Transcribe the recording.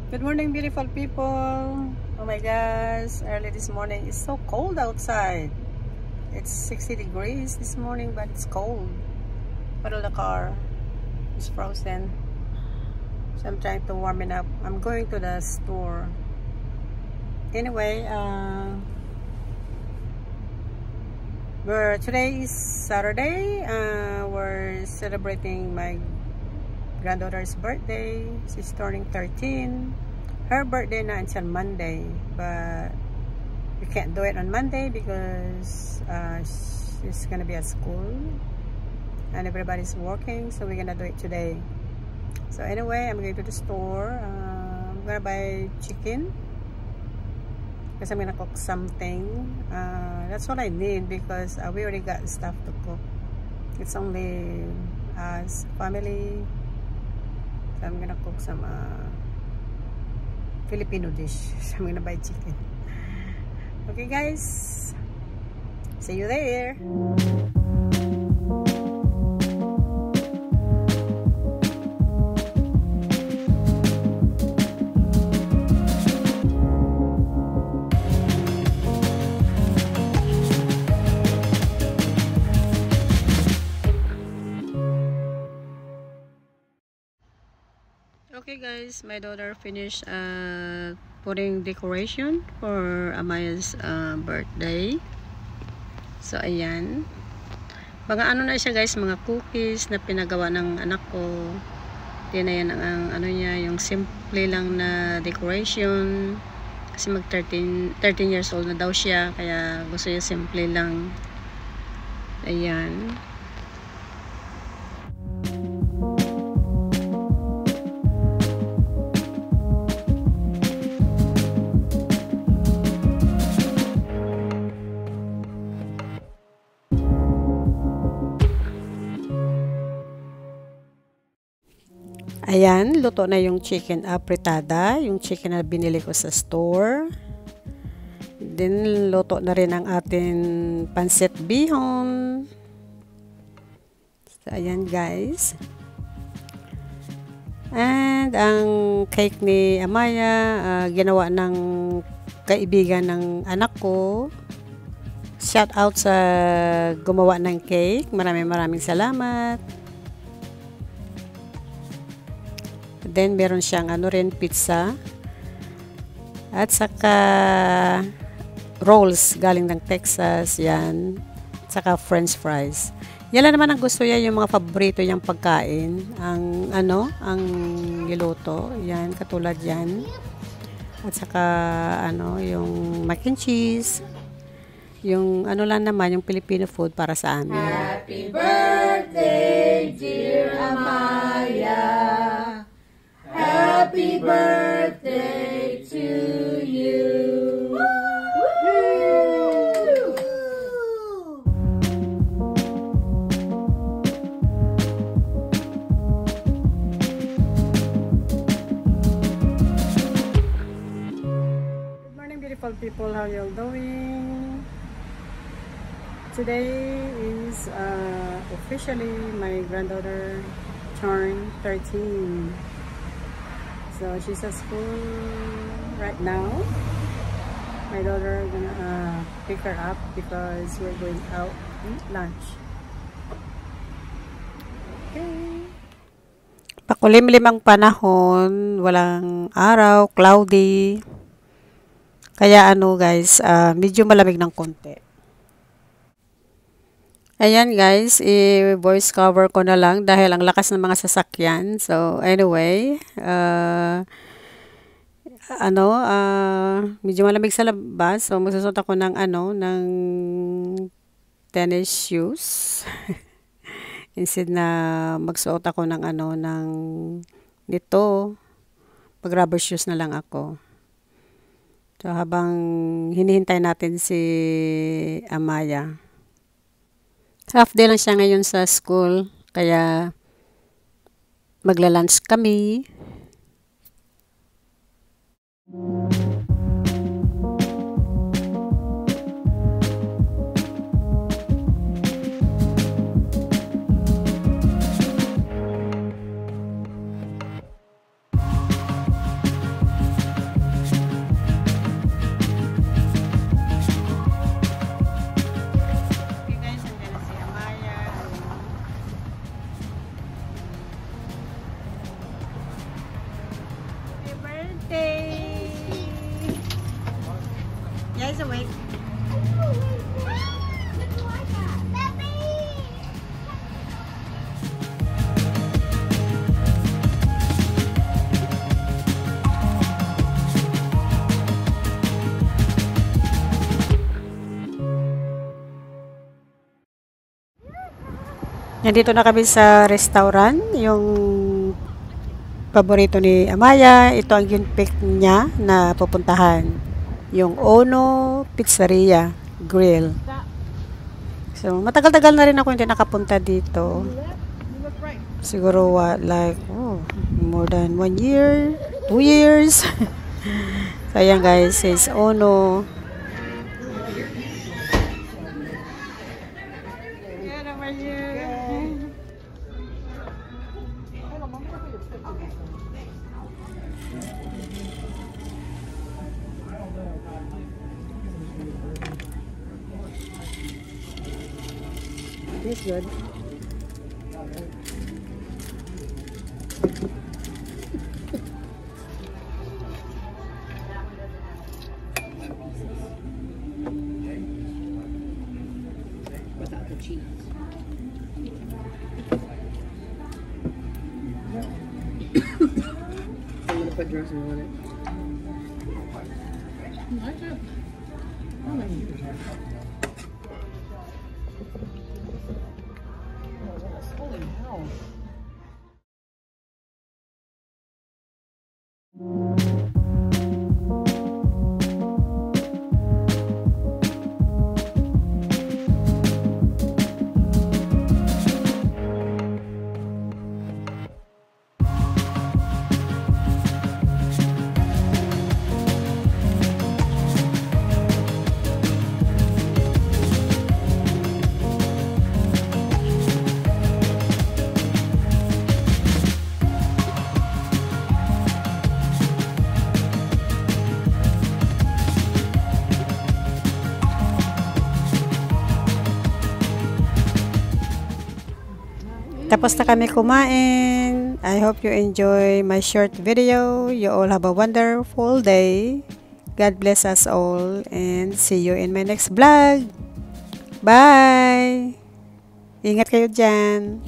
Good morning, beautiful people. Oh my gosh, early this morning. It's so cold outside. It's 60 degrees this morning, but it's cold. But the car is frozen. So I'm trying to warm it up. I'm going to the store. Anyway, today is Saturday. We're celebrating my granddaughter's birthday. She's turning 13. Her birthday na until Monday, but we can't do it on Monday because she's gonna be at school and everybody's working, so we're gonna do it today. So anyway, I'm going to the store. I'm gonna buy chicken because I'm gonna cook something. That's all I need because we already got stuff to cook. It's only us family. So I'm gonna cook some Filipino dish. So I'm gonna buy chicken. Okay guys, see you there. Okay guys, my daughter finished putting decoration for Amaya's birthday. So ayan, mga ano na siya guys, mga cookies na pinagawa ng anak ko. Di na yan ang ano niya, yung simple lang na decoration kasi mag 13 years old na daw siya, kaya gusto niya simple lang. Ayan. Ayan, luto na yung chicken apritada, yung chicken na binili ko sa store. Then, luto na rin ang ating pansit bihon. So, ayan guys. And, ang cake ni Amaya, ginawa ng kaibigan ng anak ko. Shout out sa gumawa ng cake. Maraming salamat. Then, meron siyang ano rin, pizza. At saka rolls galing ng Texas. Yan. At saka french fries. Yan lang naman ang gusto niya, yung mga paborito niyang pagkain. Ang ano, ang niluto. Yan, katulad yan. At saka ano, yung mac and cheese. Yung ano lang naman, yung Filipino food para sa amin. Happy birthday, dear Amaya. Happy birthday to you. Good morning, beautiful people. How are you all doing? Today is officially my granddaughter turned 13. So she's at school right now. My daughter gonna pick her up because we're going out to eat lunch. Okay. Pakulimlim ang panahon, walang araw, cloudy. Kaya ano guys, medyo malamig ng konti. Ayan guys, i-voice cover ko na lang dahil ang lakas ng mga sasakyan. So anyway, medyo malamig sa labas. So magsusot ako ng ng tennis shoes. Instead na magsuot ako ng nito, pag rubber shoes na lang ako. So habang hinihintay natin si Amaya. Half day lang siya ngayon sa school, kaya magla-lunch kami. She's awake. Nandito na kami sa restaurant, yung paborito ni Amaya. Ito ang ginpick niya na pupuntahan, yung Ono Pizzeria Grill. So matagal-tagal na rin ako hindi nakapunta dito. Siguro like more than 1 year, 2 years. So ayan guys, is Ono. It's good. Without the cheese. I'm gonna put dressing on it. Holy hell. Tapos na kami kumain. I hope you enjoy my short video. You all have a wonderful day. God bless us all and see you in my next vlog. Bye! Ingat kayo dyan.